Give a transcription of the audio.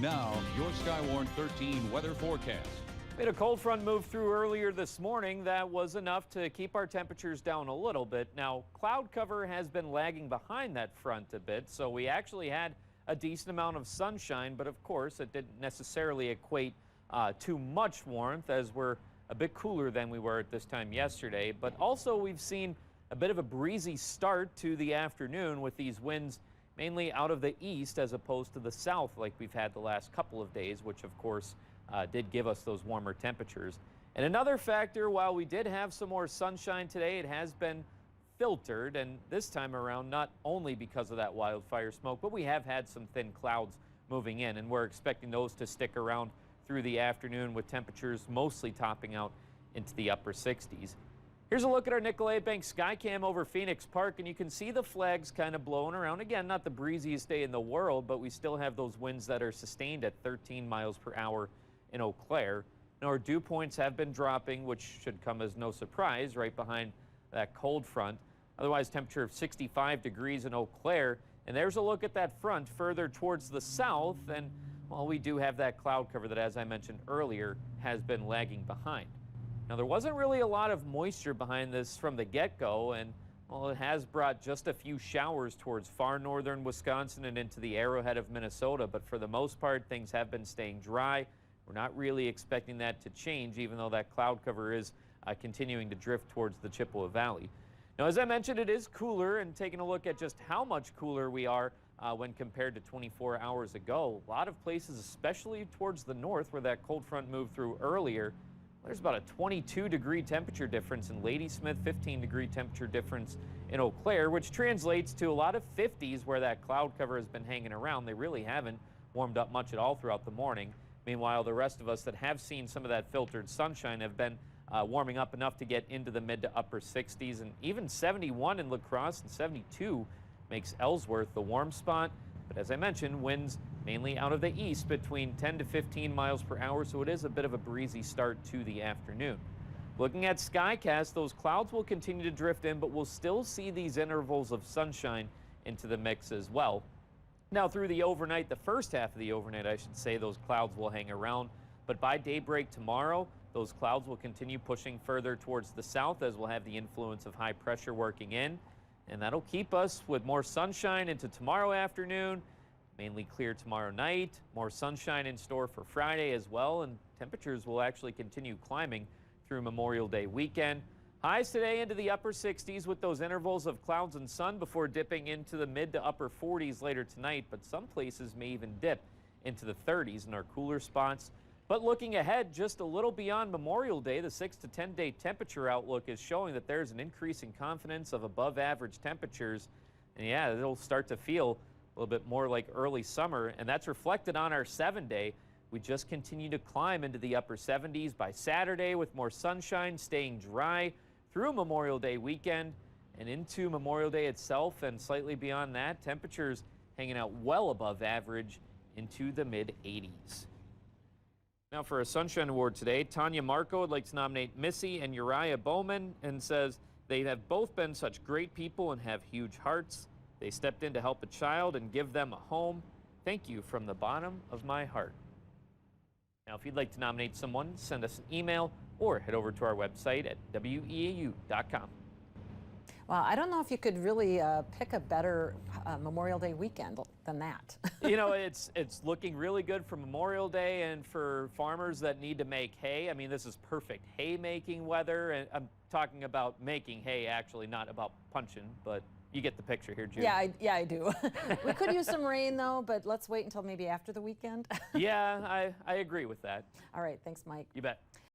Now, your SkyWarn 13 weather forecast. We had a cold front move through earlier this morning. That was enough to keep our temperatures down a little bit. Now, cloud cover has been lagging behind that front a bit, so we actually had a decent amount of sunshine, but of course it didn't necessarily equate too much warmth, as we're a bit cooler than we were at this time yesterday. But also we've seen a bit of a breezy start to the afternoon with these winds mainly out of the east as opposed to the south like we've had the last couple of days, which of course did give us those warmer temperatures. And another factor, while we did have some more sunshine today, it has been filtered, and this time around not only because of that wildfire smoke, but we have had some thin clouds moving in, and we're expecting those to stick around through the afternoon with temperatures mostly topping out into the upper 60s. Here's a look at our Nicolay Bank Skycam over Phoenix Park, and you can see the flags kind of blowing around. Again, not the breeziest day in the world, but we still have those winds that are sustained at 13 miles per hour in Eau Claire. Now, our dew points have been dropping, which should come as no surprise, right behind that cold front. Otherwise, temperature of 65 degrees in Eau Claire. And there's a look at that front further towards the south. And while we do have that cloud cover that, as I mentioned earlier, has been lagging behind. Now, there wasn't really a lot of moisture behind this from the get-go, and well, it has brought just a few showers towards far northern Wisconsin and into the arrowhead of Minnesota. But for the most part, things have been staying dry. We're not really expecting that to change, even though that cloud cover is continuing to drift towards the Chippewa Valley. Now, as I mentioned, it is cooler, and taking a look at just how much cooler we are when compared to 24 hours ago. A lot of places, especially towards the north where that cold front moved through earlier, there's about a 22-degree temperature difference in Ladysmith, 15-degree temperature difference in Eau Claire, which translates to a lot of 50s where that cloud cover has been hanging around. They really haven't warmed up much at all throughout the morning. Meanwhile, the rest of us that have seen some of that filtered sunshine have been warming up enough to get into the mid to upper 60s, and even 71 in LaCrosse and 72 makes Ellsworth the warm spot. But as I mentioned, winds mainly out of the east between 10 to 15 miles per hour, so it is a bit of a breezy start to the afternoon. Looking at SkyCast, those clouds will continue to drift in, but we'll still see these intervals of sunshine into the mix as well. Now, through the overnight, the first half of the overnight, I should say, those clouds will hang around. But by daybreak tomorrow, those clouds will continue pushing further towards the south as we'll have the influence of high pressure working in. And that'll keep us with more sunshine into tomorrow afternoon, mainly clear tomorrow night, more sunshine in store for Friday as well, and temperatures will actually continue climbing through Memorial Day weekend. Highs today into the upper 60s with those intervals of clouds and sun before dipping into the mid to upper 40s later tonight, but some places may even dip into the 30s in our cooler spots. But looking ahead just a little beyond Memorial Day, the 6 to 10 day temperature outlook is showing that there's an increase in confidence of above average temperatures. And yeah, it'll start to feel a little bit more like early summer, and that's reflected on our 7 day. We just continue to climb into the upper 70s by Saturday with more sunshine, staying dry through Memorial Day weekend and into Memorial Day itself, and slightly beyond that, temperatures hanging out well above average into the mid-80s. Now for a Sunshine Award today, Tanya Marco would like to nominate Missy and Uriah Bowman, and says they have both been such great people and have huge hearts. They stepped in to help a child and give them a home. Thank you from the bottom of my heart. Now, if you'd like to nominate someone, send us an email or head over to our website at weau.com. Well, I don't know if you could really pick a better Memorial Day weekend than that. You know, it's looking really good for Memorial Day and for farmers that need to make hay. I mean, this is perfect hay-making weather, and I'm talking about making hay, actually, not about punching, but you get the picture here, Jude. Yeah, I do. We could use some rain, though, but let's wait until maybe after the weekend. Yeah, I agree with that. All right, thanks, Mike. You bet.